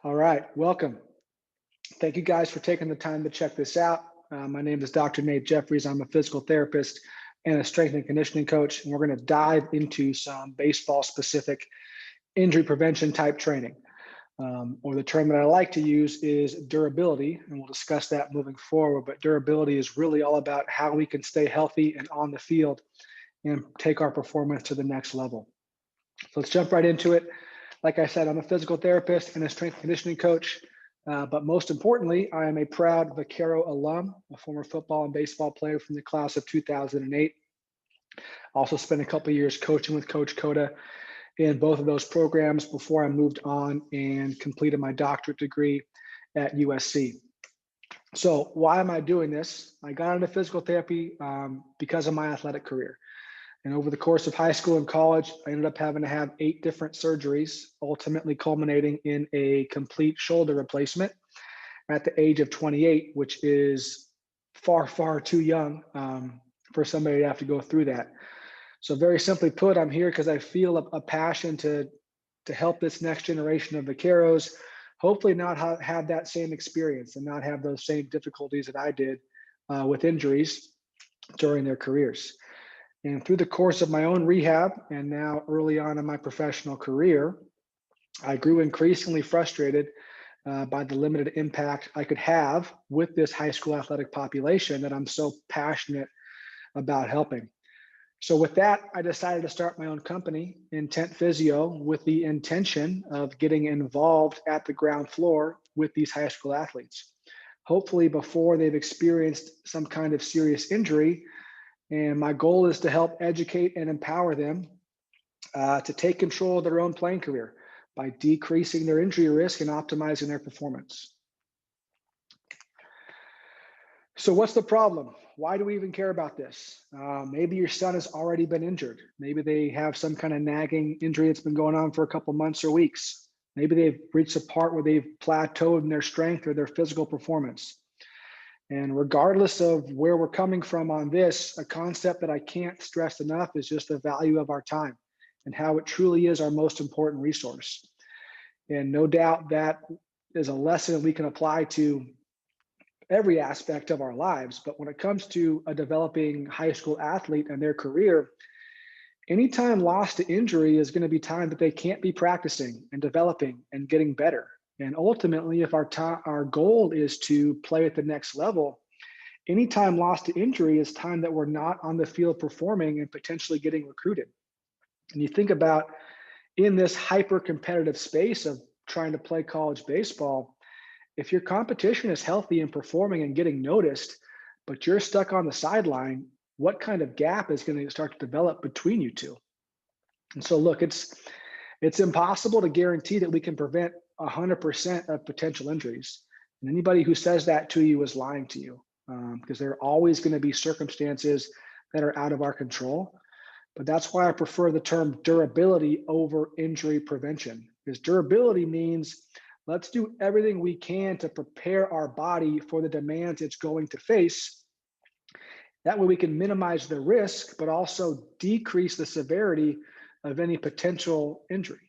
All right, welcome. Thank you guys for taking the time to check this out. My name is Dr. Nate Jeffries. I'm a physical therapist and a strength and conditioning coach, and we're going to dive into some baseball specific injury prevention type training. Or the term that I like to use is durability, and we'll discuss that moving forward. But durability is really all about how we can stay healthy and on the field and take our performance to the next level. So let's jump right into it. Like I said, I'm a physical therapist and a strength and conditioning coach. But most importantly, I am a proud Vaquero alum, a former football and baseball player from the class of 2008. Also spent a couple of years coaching with Coach Coda in both of those programs before I moved on and completed my doctorate degree at USC. So why am I doing this? I got into physical therapy because of my athletic career. And over the course of high school and college, I ended up having to have 8 different surgeries, ultimately culminating in a complete shoulder replacement at the age of 28, which is far, far too young for somebody to have to go through that. So very simply put, I'm here because I feel a passion to help this next generation of vaqueros, hopefully not have that same experience and not have those same difficulties that I did with injuries during their careers. And through the course of my own rehab and now early on in my professional career, I grew increasingly frustrated by the limited impact I could have with this high school athletic population that I'm so passionate about helping. So with that, I decided to start my own company, Intent Physio, with the intention of getting involved at the ground floor with these high school athletes, hopefully before they've experienced some kind of serious injury. And my goal is to help educate and empower them to take control of their own playing career by decreasing their injury risk and optimizing their performance. So what's the problem? Why do we even care about this? Maybe your son has already been injured. Maybe they have some kind of nagging injury that's been going on for a couple months or weeks. Maybe they've reached a part where they've plateaued in their strength or their physical performance. And regardless of where we're coming from on this, a concept that I can't stress enough is just the value of our time and how it truly is our most important resource. And no doubt that is a lesson we can apply to every aspect of our lives. But when it comes to a developing high school athlete and their career, any time lost to injury is going to be time that they can't be practicing and developing and getting better. And ultimately, if our goal is to play at the next level, any time lost to injury is time that we're not on the field performing and potentially getting recruited. And you think about in this hyper competitive space of trying to play college baseball, if your competition is healthy and performing and getting noticed, but you're stuck on the sideline, what kind of gap is going to start to develop between you two? And so look, it's impossible to guarantee that we can prevent 100% of potential injuries. And anybody who says that to you is lying to you, because there are always going to be circumstances that are out of our control. But that's why I prefer the term durability over injury prevention, because durability means let's do everything we can to prepare our body for the demands it's going to face. That way we can minimize the risk, but also decrease the severity of any potential injury.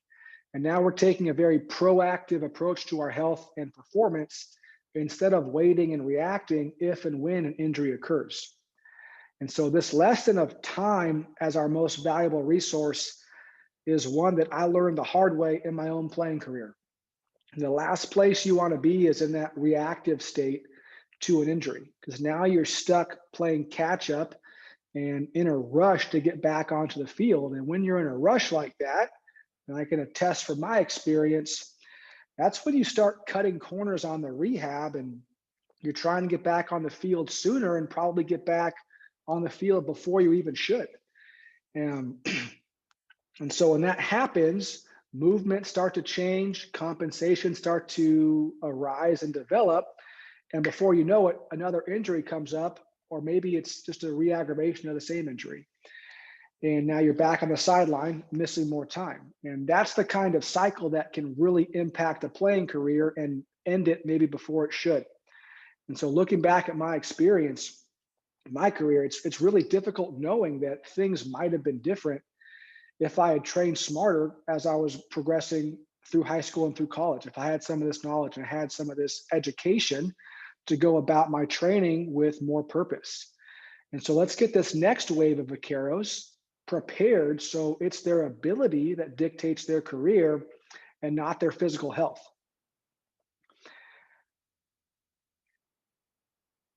And now we're taking a very proactive approach to our health and performance instead of waiting and reacting if and when an injury occurs. And so this lesson of time as our most valuable resource is one that I learned the hard way in my own playing career. The last place you want to be is in that reactive state to an injury, because now you're stuck playing catch up and in a rush to get back onto the field. And when you're in a rush like that, and I can attest from my experience, that's when you start cutting corners on the rehab and you're trying to get back on the field sooner and probably get back on the field before you even should. And so when that happens, movements start to change, compensations start to arise and develop. And before you know it, another injury comes up, or maybe it's just a re-aggravation of the same injury. And now you're back on the sideline, missing more time. And that's the kind of cycle that can really impact a playing career and end it maybe before it should. And so looking back at my experience, my career, it's really difficult knowing that things might have been different if I had trained smarter as I was progressing through high school and through college, if I had some of this knowledge and I had some of this education to go about my training with more purpose. And so let's get this next wave of vaqueros prepared so it's their ability that dictates their career and not their physical health.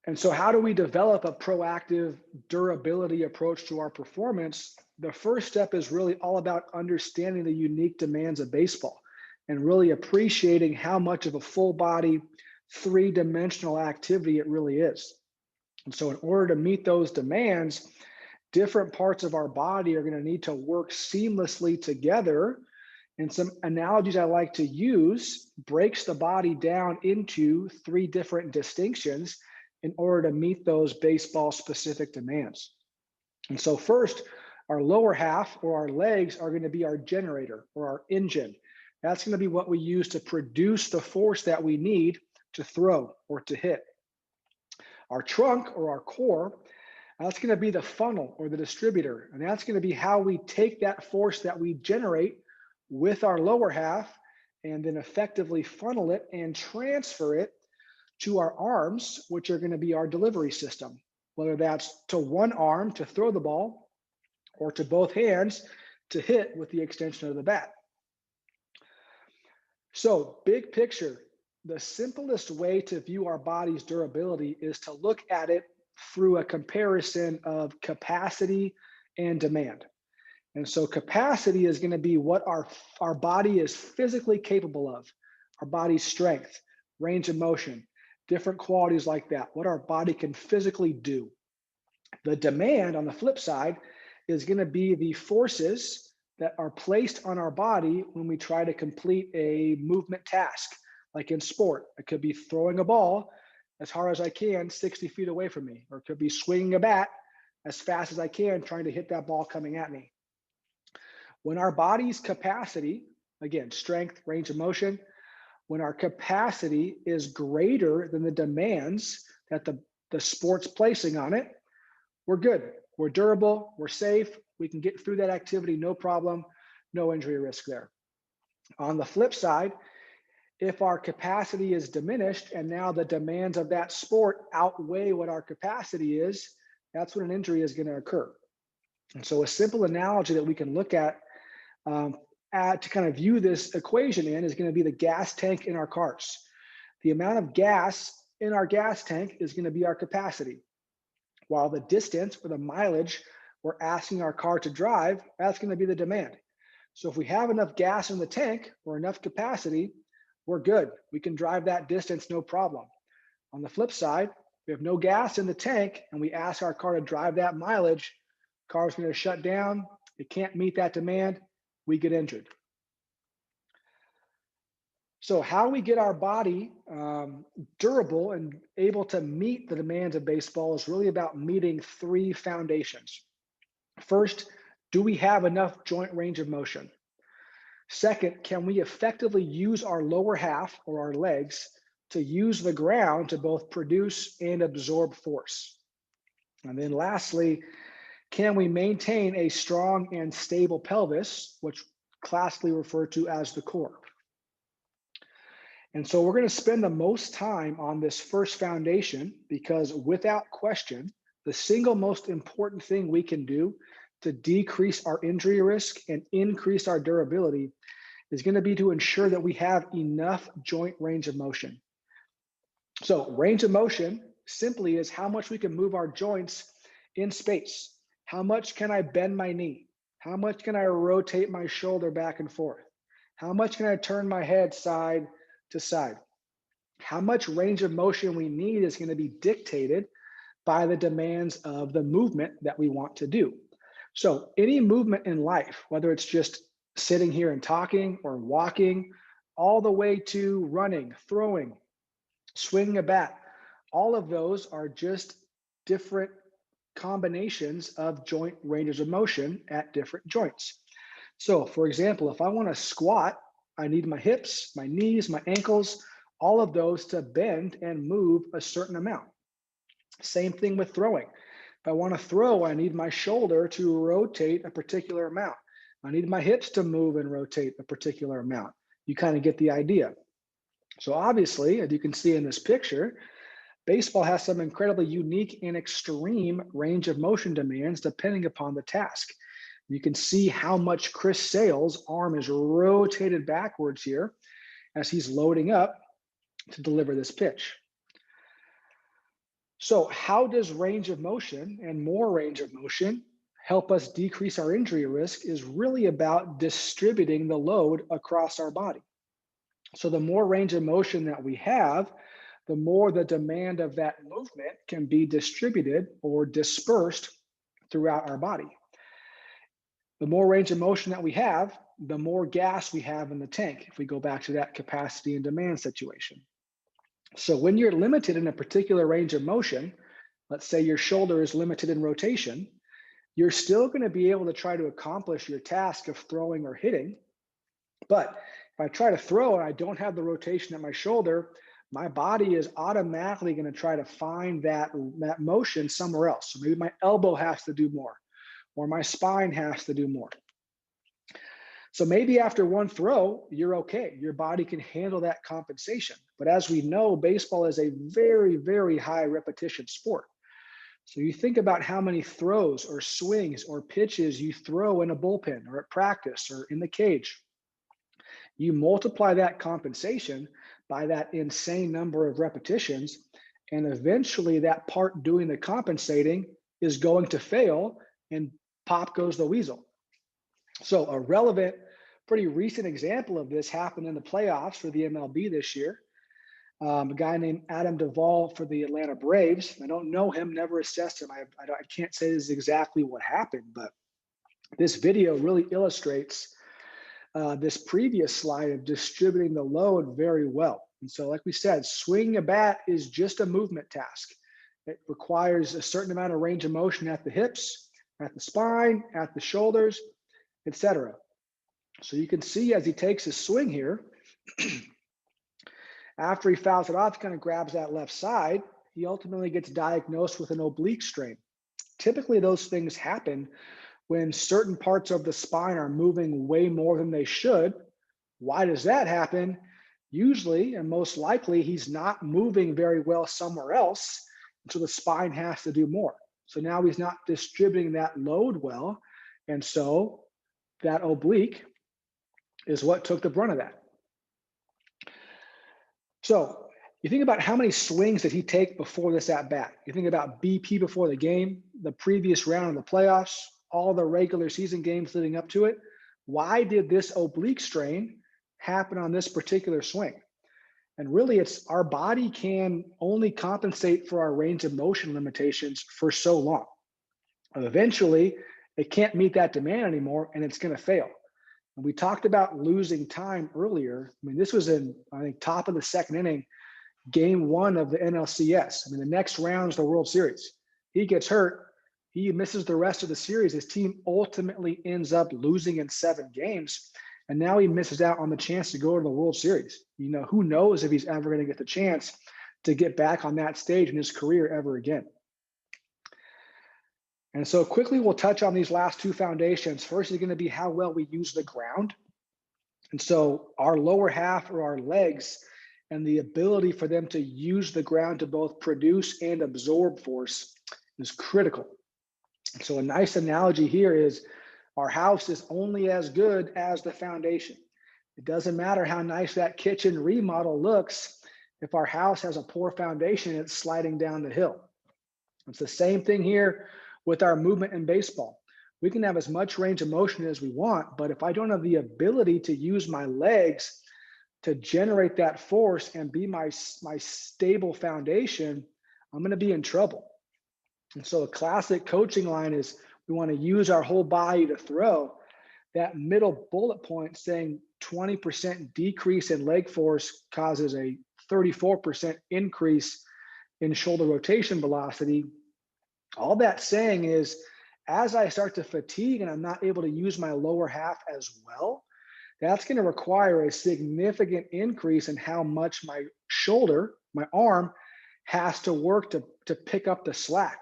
And so, how do we develop a proactive durability approach to our performance? The first step is really all about understanding the unique demands of baseball and really appreciating how much of a full body, three-dimensional activity it really is. And so, in order to meet those demands, different parts of our body are going to need to work seamlessly together. And some analogies I like to use breaks the body down into three different distinctions in order to meet those baseball specific demands. And so first, our lower half or our legs are going to be our generator or our engine. That's going to be what we use to produce the force that we need to throw or to hit. Our trunk or our core, that's going to be the funnel or the distributor. And that's going to be how we take that force that we generate with our lower half and then effectively funnel it and transfer it to our arms, which are going to be our delivery system, whether that's to one arm to throw the ball or to both hands to hit with the extension of the bat. So, big picture, the simplest way to view our body's durability is to look at it through a comparison of capacity and demand. And so capacity is going to be what our body is physically capable of, our body's strength, range of motion, different qualities like that, what our body can physically do. The demand on the flip side is going to be the forces that are placed on our body when we try to complete a movement task. Like in sport, it could be throwing a ball as hard as I can 60 feet away from me, or it could be swinging a bat as fast as I can trying to hit that ball coming at me. When our body's capacity, again, strength, range of motion, when our capacity is greater than the demands that the sport's placing on it, we're good. We're durable, we're safe, we can get through that activity, no problem, no injury risk there. On the flip side, if our capacity is diminished and now the demands of that sport outweigh what our capacity is, that's when an injury is going to occur. And so a simple analogy that we can look at to kind of view this equation in is going to be the gas tank in our cars. The amount of gas in our gas tank is going to be our capacity, while the distance or the mileage we're asking our car to drive, that's going to be the demand. So if we have enough gas in the tank or enough capacity, we're good. We can drive that distance, no problem. On the flip side, we have no gas in the tank and we ask our car to drive that mileage, car's going to shut down. It can't meet that demand. We get injured. So how we get our body durable and able to meet the demands of baseball is really about meeting three foundations. First, do we have enough joint range of motion? Second, can we effectively use our lower half or our legs to use the ground to both produce and absorb force? And then lastly, can we maintain a strong and stable pelvis, which classically referred to as the core? And so we're going to spend the most time on this first foundation because without question, the single most important thing we can do to decrease our injury risk and increase our durability is going to be to ensure that we have enough joint range of motion. So range of motion simply is how much we can move our joints in space. How much can I bend my knee? How much can I rotate my shoulder back and forth? How much can I turn my head side to side? How much range of motion we need is going to be dictated by the demands of the movement that we want to do. So any movement in life, whether it's just sitting here and talking or walking, all the way to running, throwing, swinging a bat, all of those are just different combinations of joint ranges of motion at different joints. So for example, if I want to squat, I need my hips, my knees, my ankles, all of those to bend and move a certain amount. Same thing with throwing. If I want to throw, I need my shoulder to rotate a particular amount. I need my hips to move and rotate a particular amount. You kind of get the idea. So obviously, as you can see in this picture, baseball has some incredibly unique and extreme range of motion demands depending upon the task. You can see how much Chris Sale's arm is rotated backwards here as he's loading up to deliver this pitch. So how does range of motion and more range of motion help us decrease our injury risk is really about distributing the load across our body. So the more range of motion that we have, the more the demand of that movement can be distributed or dispersed throughout our body. The more range of motion that we have, the more gas we have in the tank, if we go back to that capacity and demand situation. So when you're limited in a particular range of motion, let's say your shoulder is limited in rotation, you're still going to be able to try to accomplish your task of throwing or hitting. But if I try to throw and I don't have the rotation at my shoulder, my body is automatically going to try to find that motion somewhere else. So maybe my elbow has to do more, or my spine has to do more. So maybe after one throw, you're okay. Your body can handle that compensation. But as we know, baseball is a very, very high repetition sport. So you think about how many throws or swings or pitches you throw in a bullpen or at practice or in the cage. You multiply that compensation by that insane number of repetitions, and eventually that part doing the compensating is going to fail, and pop goes the weasel. So a relevant, pretty recent example of this happened in the playoffs for the MLB this year. A guy named Adam Duvall for the Atlanta Braves. I don't know him, never assessed him. I can't say this is exactly what happened, but this video really illustrates this previous slide of distributing the load very well. And so like we said, swinging a bat is just a movement task. It requires a certain amount of range of motion at the hips, at the spine, at the shoulders, etc. So you can see as he takes his swing here, after he fouls it off, he kind of grabs that left side, he ultimately gets diagnosed with an oblique strain. Typically those things happen when certain parts of the spine are moving way more than they should. Why does that happen? Usually, and most likely, he's not moving very well somewhere else, so the spine has to do more. So now he's not distributing that load well, and so that oblique is what took the brunt of that. So you think about how many swings did he take before this at bat? You think about BP before the game, the previous round of the playoffs, all the regular season games leading up to it. Why did this oblique strain happen on this particular swing? And really, it's our body can only compensate for our range of motion limitations for so long. Eventually, it can't meet that demand anymore, and it's going to fail. And we talked about losing time earlier. I mean, this was in, I think, top of the second inning, game one of the NLCS. I mean, the next round is the World Series. He gets hurt. He misses the rest of the series. His team ultimately ends up losing in 7 games. And now he misses out on the chance to go to the World Series. You know, who knows if he's ever going to get the chance to get back on that stage in his career ever again. And so quickly, we'll touch on these last 2 foundations. First is going to be how well we use the ground. And so our lower half or our legs and the ability for them to use the ground to both produce and absorb force is critical. So a nice analogy here is our house is only as good as the foundation. It doesn't matter how nice that kitchen remodel looks. If our house has a poor foundation, it's sliding down the hill. It's the same thing here with our movement in baseball. We can have as much range of motion as we want, but if I don't have the ability to use my legs to generate that force and be my stable foundation, I'm going to be in trouble. And so a classic coaching line is we want to use our whole body to throw. That middle bullet point saying 20% decrease in leg force causes a 34% increase in shoulder rotation velocity. All that's saying is as I start to fatigue and I'm not able to use my lower half as well, that's going to require a significant increase in how much my shoulder, my arm, has to work to pick up the slack.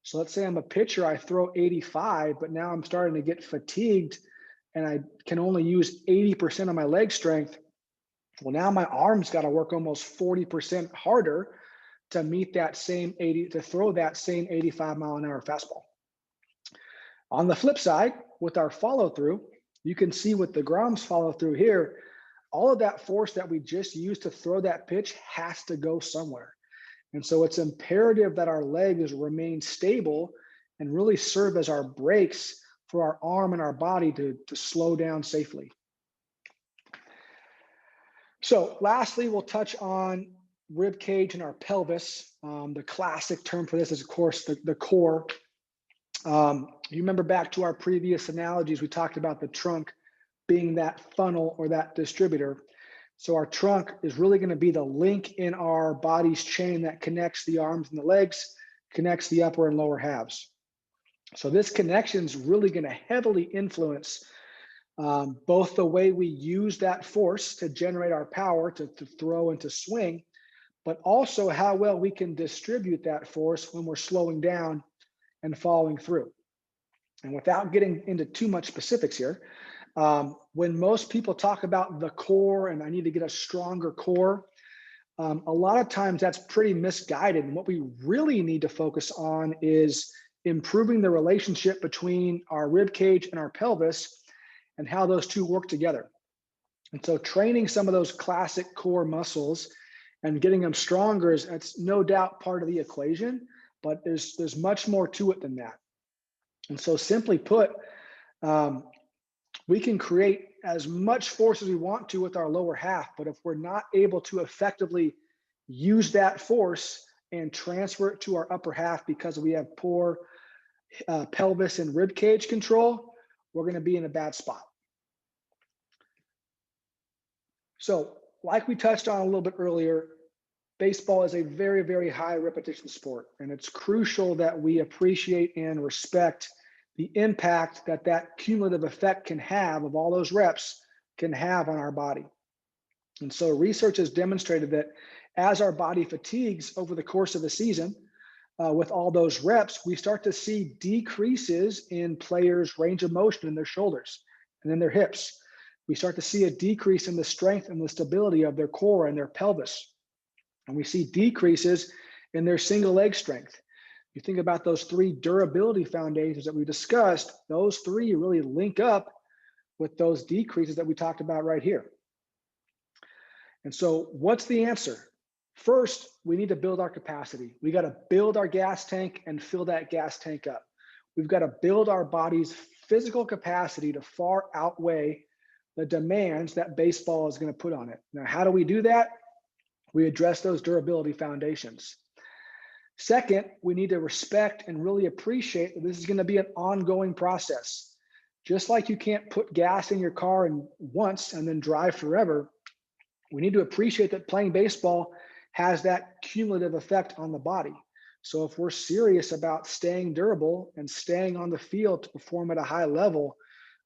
So let's say I'm a pitcher, I throw 85, but now I'm starting to get fatigued and I can only use 80% of my leg strength, well, now my arms got to work almost 40% harder to meet that same 80, to throw that same 85-mile-an-hour fastball. On the flip side, with our follow through, you can see with the Grom's follow through here, all of that force that we just used to throw that pitch has to go somewhere. And so it's imperative that our legs remain stable and really serve as our brakes for our arm and our body to slow down safely. So lastly, we'll touch on rib cage and our pelvis. The classic term for this is, of course, the core. You remember back to our previous analogies, we talked about the trunk being that funnel or that distributor. So our trunk is really going to be the link in our body's chain that connects the arms and the legs, connects the upper and lower halves. So this connection is really going to heavily influence both the way we use that force to generate our power to throw and to swing, but also how well we can distribute that force when we're slowing down and following through. And without getting into too much specifics here, when most people talk about the core and I need to get a stronger core, a lot of times that's pretty misguided. And what we really need to focus on is improving the relationship between our rib cage and our pelvis and how those two work together. And so training some of those classic core muscles and getting them stronger is, that's no doubt part of the equation, but there's much more to it than that. And so simply put, we can create as much force as we want to with our lower half, but if we're not able to effectively use that force and transfer it to our upper half because we have poor pelvis and rib cage control, we're going to be in a bad spot. So like we touched on a little bit earlier, baseball is a very, very high repetition sport, and it's crucial that we appreciate and respect the impact that that cumulative effect can have of all those reps can have on our body. And so research has demonstrated that as our body fatigues over the course of the season, with all those reps, we start to see decreases in players' range of motion in their shoulders and in their hips. We start to see a decrease in the strength and the stability of their core and their pelvis. And we see decreases in their single leg strength. You think about those three durability foundations that we discussed, those three really link up with those decreases that we talked about right here. And so what's the answer? First, we need to build our capacity. We got to build our gas tank and fill that gas tank up. We've got to build our body's physical capacity to far outweigh the demands that baseball is going to put on it. Now, how do we do that? We address those durability foundations. Second, we need to respect and really appreciate that this is going to be an ongoing process. Just like you can't put gas in your car once and then drive forever, we need to appreciate that playing baseball has that cumulative effect on the body. So if we're serious about staying durable and staying on the field to perform at a high level,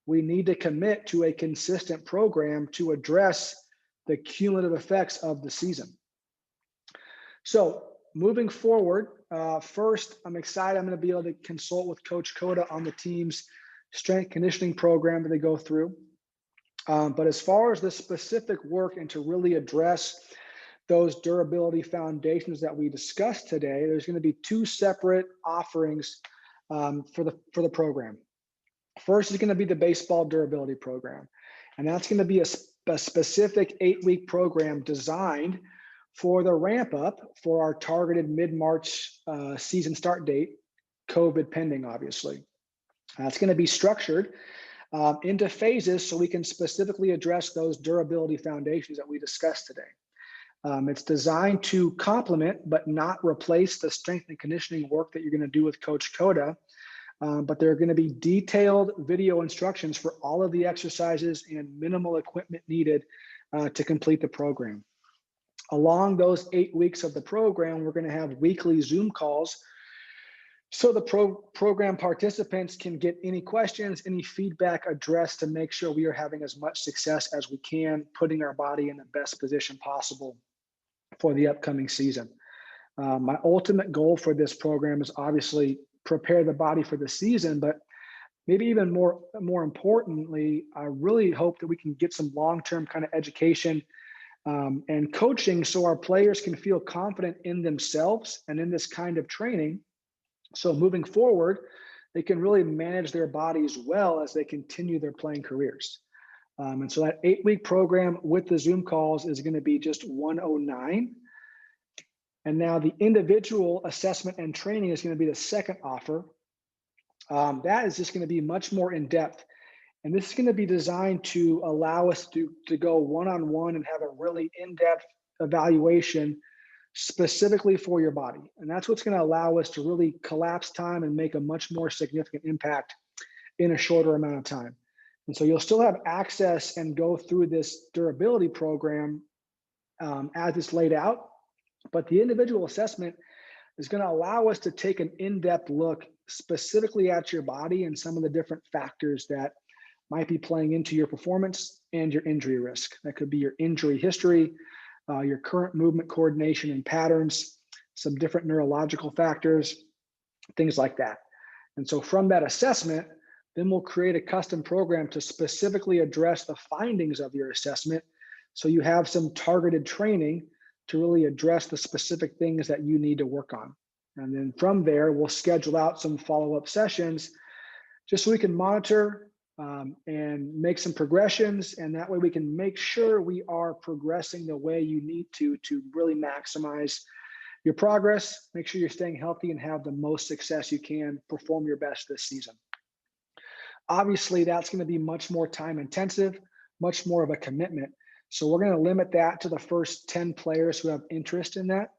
we need to commit to a consistent program to address the cumulative effects of the season. So moving forward, first, I'm excited I'm going to be able to consult with Coach Coda on the team's strength conditioning program that they go through. But as far as the specific work and to really address those durability foundations that we discussed today, there's going to be two separate offerings for the program. First is going to be the baseball durability program, and that's going to be a specific 8-week program designed for the ramp up for our targeted mid-March season start date, COVID pending, obviously. It's going to be structured into phases so we can specifically address those durability foundations that we discussed today. It's designed to complement but not replace the strength and conditioning work that you're going to do with Coach Coda. But there are going to be detailed video instructions for all of the exercises and minimal equipment needed to complete the program. Along those 8 weeks of the program, we're going to have weekly Zoom calls so the program participants can get any questions, any feedback addressed to make sure we are having as much success as we can, putting our body in the best position possible for the upcoming season. My ultimate goal for this program is obviously prepare the body for the season, but maybe even more importantly, I really hope that we can get some long-term kind of education and coaching so our players can feel confident in themselves and in this kind of training. So moving forward, they can really manage their bodies well as they continue their playing careers. And so that 8-week program with the Zoom calls is going to be just 109. And now the individual assessment and training is going to be the second offer. That is just going to be much more in depth. And this is going to be designed to allow us to go one-on-one and have a really in-depth evaluation specifically for your body. And that's what's going to allow us to really collapse time and make a much more significant impact in a shorter amount of time. And so you'll still have access and go through this durability program as it's laid out, but the individual assessment is going to allow us to take an in-depth look specifically at your body and some of the different factors that might be playing into your performance and your injury risk. That could be your injury history, your current movement coordination and patterns, some different neurological factors, things like that. And so from that assessment, then we'll create a custom program to specifically address the findings of your assessment. So you have some targeted training to really address the specific things that you need to work on. And then from there, we'll schedule out some follow-up sessions just so we can monitor and make some progressions. And that way we can make sure we are progressing the way you need to really maximize your progress, make sure you're staying healthy and have the most success you can, perform your best this season. Obviously, that's going to be much more time intensive, much more of a commitment. So we're going to limit that to the first 10 players who have interest in that.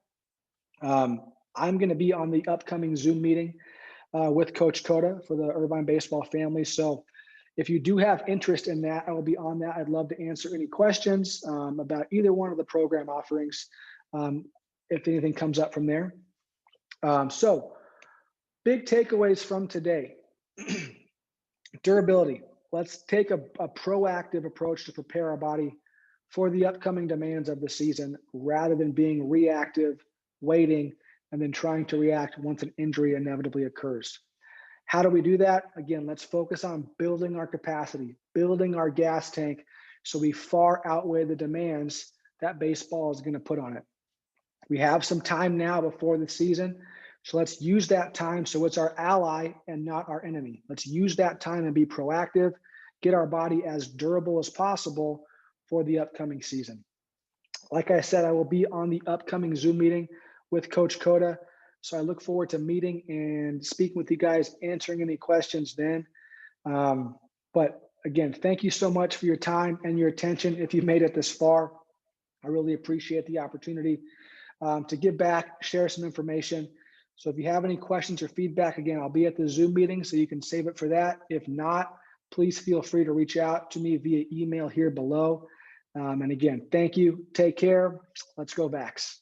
I'm going to be on the upcoming Zoom meeting with Coach Cota for the Irvine baseball family. So if you do have interest in that, I will be on that. I'd love to answer any questions about either one of the program offerings if anything comes up from there. So big takeaways from today. Durability. Let's take a proactive approach to prepare our body for the upcoming demands of the season rather than being reactive, waiting, and then trying to react once an injury inevitably occurs. How do we do that? Again, let's focus on building our capacity, building our gas tank so we far outweigh the demands that baseball is going to put on it. We have some time now before the season, so let's use that time so it's our ally and not our enemy. Let's use that time and be proactive, get our body as durable as possible for the upcoming season. Like I said, I will be on the upcoming Zoom meeting with Coach Cota. So I look forward to meeting and speaking with you guys, answering any questions then. But again, thank you so much for your time and your attention. If you made it this far, I really appreciate the opportunity to give back, share some information. So if you have any questions or feedback, again, I'll be at the Zoom meeting, so you can save it for that. If not, please feel free to reach out to me via email here below. And again, thank you. Take care. Let's go Vax.